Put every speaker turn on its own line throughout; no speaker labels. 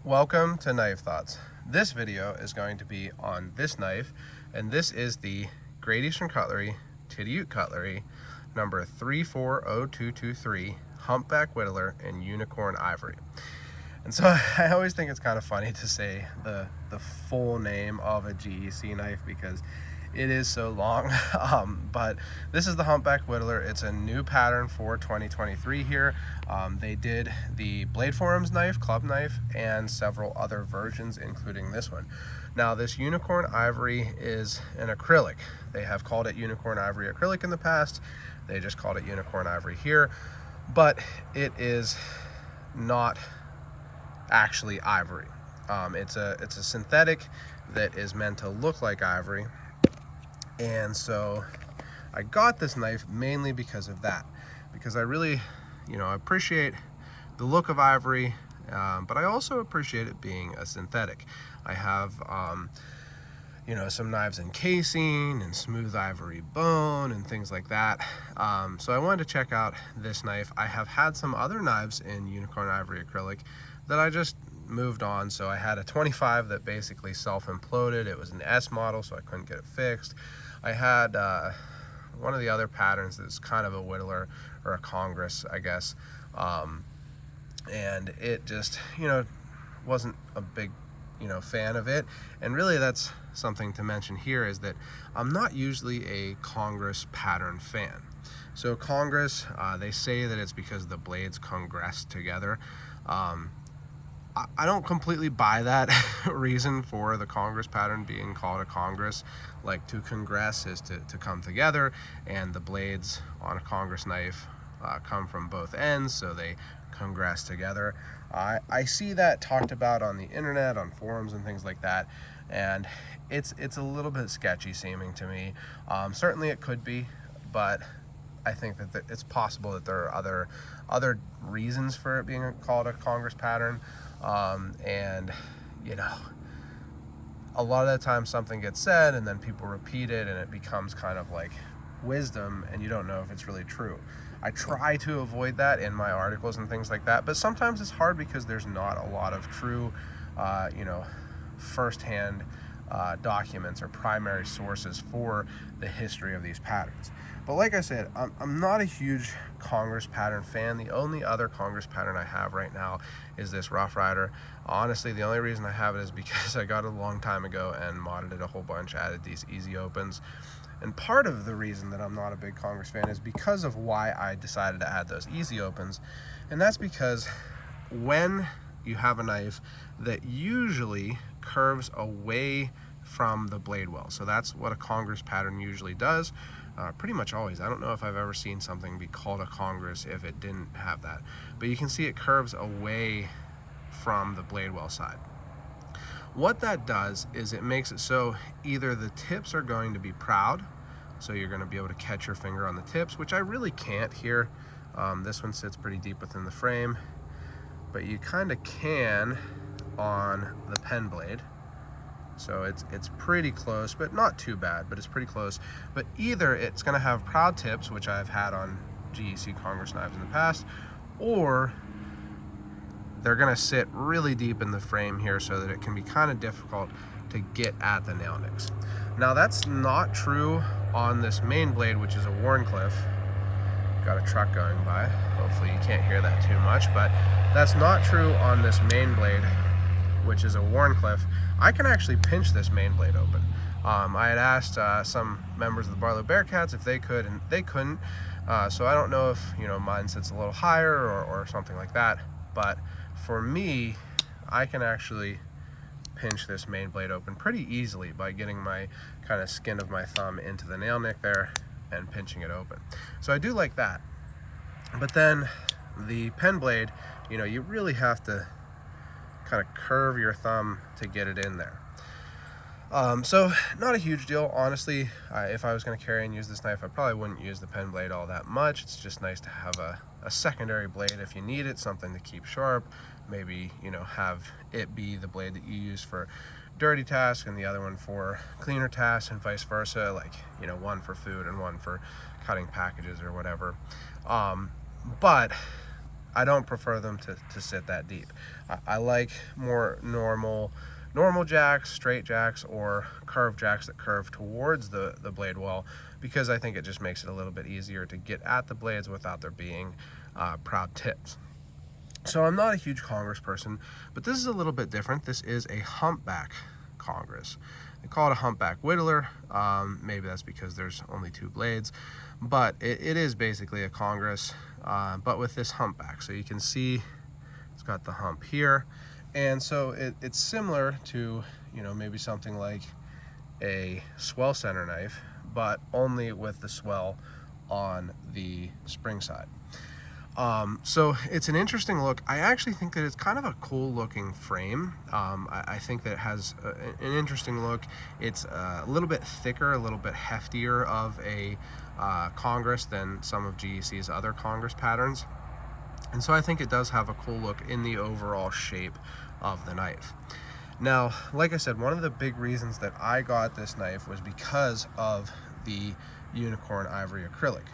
Welcome to Knife Thoughts. This video is going to be on this knife, and this is the Great Eastern Cutlery Titty Ute Cutlery number 340223 Humpback Whittler in Unicorn Ivory. And so I always think it's kind of funny to say the full name of a GEC knife because it is so long. But this is the Humpback Whittler. It's a new pattern for 2023 here. They did the Blade Forums knife, club knife, and several other versions, including this one. Now, this Unicorn Ivory is an acrylic. They have called it Unicorn Ivory Acrylic in the past. They just called it Unicorn Ivory here, but it is not actually ivory. It's a synthetic that is meant to look like ivory. And so I got this knife mainly because of that, because I really, appreciate the look of ivory, but I also appreciate it being a synthetic. I have, some knives in casing and smooth ivory bone and things like that. So I wanted to check out this knife. I have had some other knives in Unicorn Ivory Acrylic that I just moved on. So I had a 25 that basically self-imploded. It was an S model, so I couldn't get it fixed. I had one of the other patterns that's kind of a Whittler or a Congress, I guess, and it just wasn't a big fan of it. And really that's something to mention here, is that I'm not usually a Congress pattern fan. So Congress, they say that it's because the blades congress together. I don't completely buy that reason for the Congress pattern being called a Congress. Like, to congress is to come together, and the blades on a Congress knife come from both ends, so they congress together. I see that talked about on the internet, on forums and things like that, and it's a little bit sketchy seeming to me. Certainly it could be, but I think that it's possible that there are other reasons for it being called a Congress pattern. And a lot of the time something gets said and then people repeat it and it becomes kind of like wisdom, and you don't know if it's really true. I try to avoid that in my articles and things like that, but sometimes it's hard because there's not a lot of true firsthand documents or primary sources for the history of these patterns. But like I said, I'm not a huge Congress pattern fan. The only other Congress pattern I have right now is this Rough Rider. Honestly, the only reason I have it is because I got it a long time ago and modded it a whole bunch, added these easy opens. And part of the reason that I'm not a big Congress fan is because of why I decided to add those easy opens. And that's because when you have a knife that usually curves away from the blade well, so that's what a Congress pattern usually does, pretty much always. I don't know if I've ever seen something be called a Congress if it didn't have that, but you can see it curves away from the blade well side. What that does is it makes it so either the tips are going to be proud, so you're going to be able to catch your finger on the tips, which I really can't here. This one sits pretty deep within the frame, but you kind of can on the pen blade. So it's pretty close, but not too bad, but it's pretty close. But either it's going to have proud tips, which I've had on GEC Congress knives in the past, or they're going to sit really deep in the frame here so that it can be kind of difficult to get at the nail nicks. Now, that's not true on this main blade, which is a Wharncliffe. Got a truck going by. Hopefully you can't hear that too much, but that's not true on this main blade, which is a Wharncliffe. I can actually pinch this main blade open. I had asked some members of the Barlow Bearcats if they could, and they couldn't. So I don't know if mine sits a little higher or something like that. But for me, I can actually pinch this main blade open pretty easily by getting my kind of skin of my thumb into the nail nick there and pinching it open. So I do like that. But then the pen blade, you really have to kind of curve your thumb to get it in there. So not a huge deal, honestly. If I was going to carry and use this knife, I probably wouldn't use the pen blade all that much. It's just nice to have a secondary blade if you need it, something to keep sharp. Maybe have it be the blade that you use for dirty tasks and the other one for cleaner tasks, and vice versa, like one for food and one for cutting packages or whatever. But I don't prefer them to sit that deep. I like more normal jacks, straight jacks, or curved jacks that curve towards the blade well, because I think it just makes it a little bit easier to get at the blades without there being proud tips. So I'm not a huge Congress person, but this is a little bit different. This is a humpback Congress. They call it a humpback whittler. Maybe that's because there's only 2 blades, but it is basically a Congress, but with this humpback. So you can see it's got the hump here, and so it's similar to, you know, maybe something like a swell center knife, but only with the swell on the spring side. So it's an interesting look. I actually think that it's kind of a cool looking frame. I think that it has an interesting look. It's a little bit thicker, a little bit heftier of a Congress than some of GEC's other Congress patterns. And so I think it does have a cool look in the overall shape of the knife. Now, like I said, one of the big reasons that I got this knife was because of the unicorn ivory acrylic.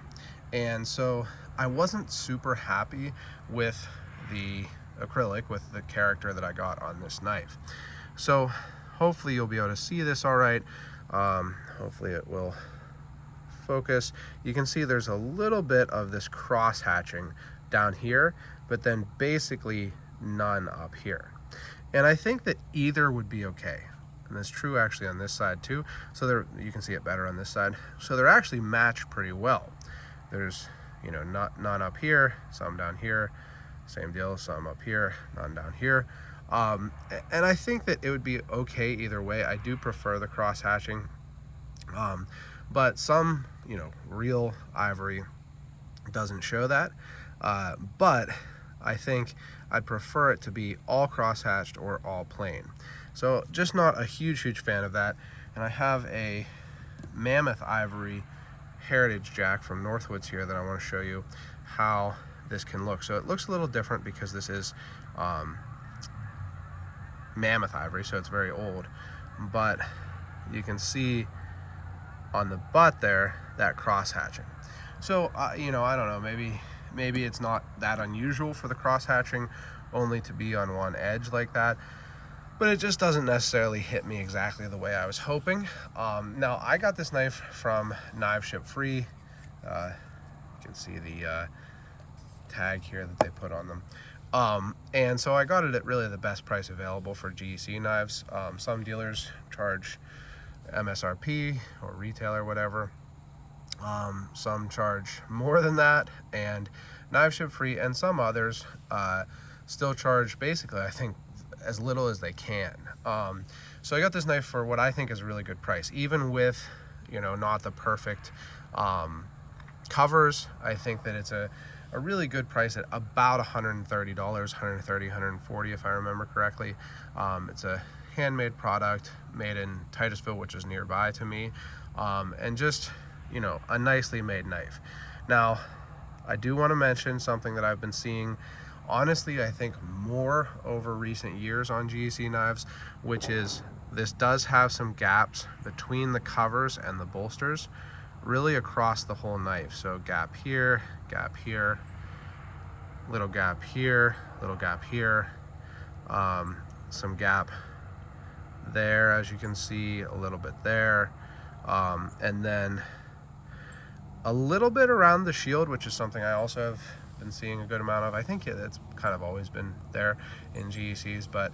And so I wasn't super happy with the acrylic, with the character that I got on this knife. So hopefully you'll be able to see this all right. Hopefully it will focus. You can see there's a little bit of this cross hatching down here, but then basically none up here. And I think that either would be okay. And that's true actually on this side too. So you can see it better on this side. So they're actually matched pretty well. There's, you know, none up here, some down here, same deal, some up here, none down here. And I think that it would be okay either way. I do prefer the cross hatching, but some, you know, real ivory doesn't show that. But I think I'd prefer it to be all cross hatched or all plain. So just not a huge fan of that. And I have a mammoth ivory heritage jack from Northwoods here that I want to show you how this can look. So it looks a little different because this is mammoth ivory, so it's very old, but you can see on the butt there that cross hatching. So you know, I don't know, maybe it's not that unusual for the cross hatching only to be on one edge like that, but it just doesn't necessarily hit me exactly the way I was hoping. Now, I got this knife from Knives Ship Free. You can see the tag here that they put on them. And so I got it at really the best price available for GEC knives. Some dealers charge MSRP or retail or whatever. Some charge more than that, and Knives Ship Free and some others still charge basically, I think, as little as they can. So I got this knife for what I think is a really good price, even with, you know, not the perfect covers. I think that it's a really good price at about $130, $130, $140 if I remember correctly. It's a handmade product made in Titusville, which is nearby to me, and just, you know, a nicely made knife. Now, I do want to mention something that I've been seeing, honestly, I think more over recent years on GEC knives, which is this does have some gaps between the covers and the bolsters, really across the whole knife. So gap here, little gap here, some gap there, as you can see, a little bit there, and then a little bit around the shield, which is something I also have been seeing a good amount of. I think it's kind of always been there in GECs, but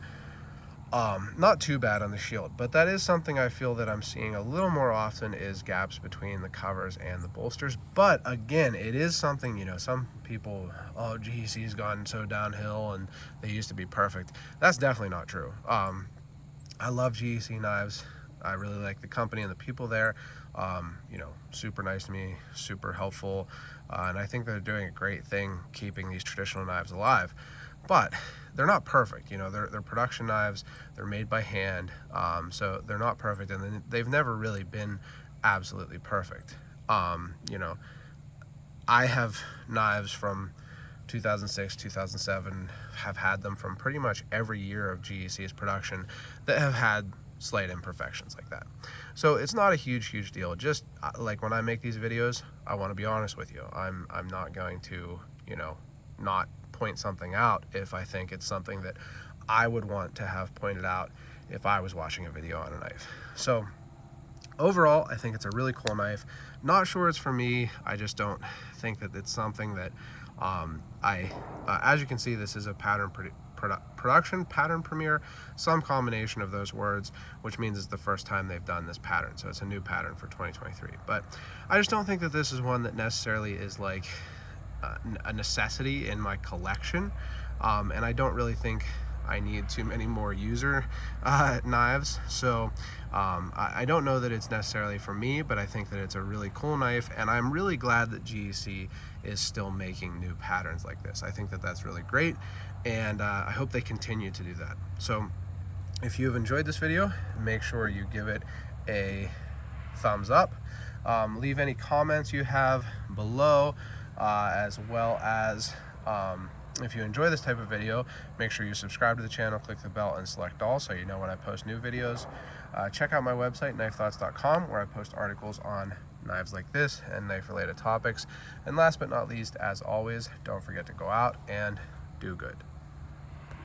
not too bad on the shield. But that is something I feel that I'm seeing a little more often, is gaps between the covers and the bolsters. But again, it is something, you know, some people, oh, GEC's gone so downhill and they used to be perfect. That's definitely not true. I love GEC knives. I really like the company and the people there. You know, super nice to me, super helpful, and I think they're doing a great thing keeping these traditional knives alive. But they're not perfect, you know. They're production knives. They're made by hand, so they're not perfect, and they've never really been absolutely perfect. You know, I have knives from 2006, 2007, have had them from pretty much every year of GEC's production that have had slight imperfections like that. So it's not a huge deal. Just like when I make these videos, I want to be honest with you. I'm not going to, you know, not point something out if I think it's something that I would want to have pointed out if I was watching a video on a knife. So overall, I think it's a really cool knife. Not sure it's for me. I just don't think that it's something that as you can see, this is a production pattern premiere, some combination of those words, which means it's the first time they've done this pattern. So it's a new pattern for 2023. But I just don't think that this is one that necessarily is like a necessity in my collection. And I don't really think I need too many more user knives. So I don't know that it's necessarily for me, but I think that it's a really cool knife, and I'm really glad that GEC is still making new patterns like this. I think that that's really great, and I hope they continue to do that. So if you have enjoyed this video, make sure you give it a thumbs up. Leave any comments you have below, as well as if you enjoy this type of video, make sure you subscribe to the channel, click the bell, and select all so you know when I post new videos. Check out my website, knifethoughts.com, where I post articles on knives like this and knife-related topics. And last but not least, as always, don't forget to go out and do good.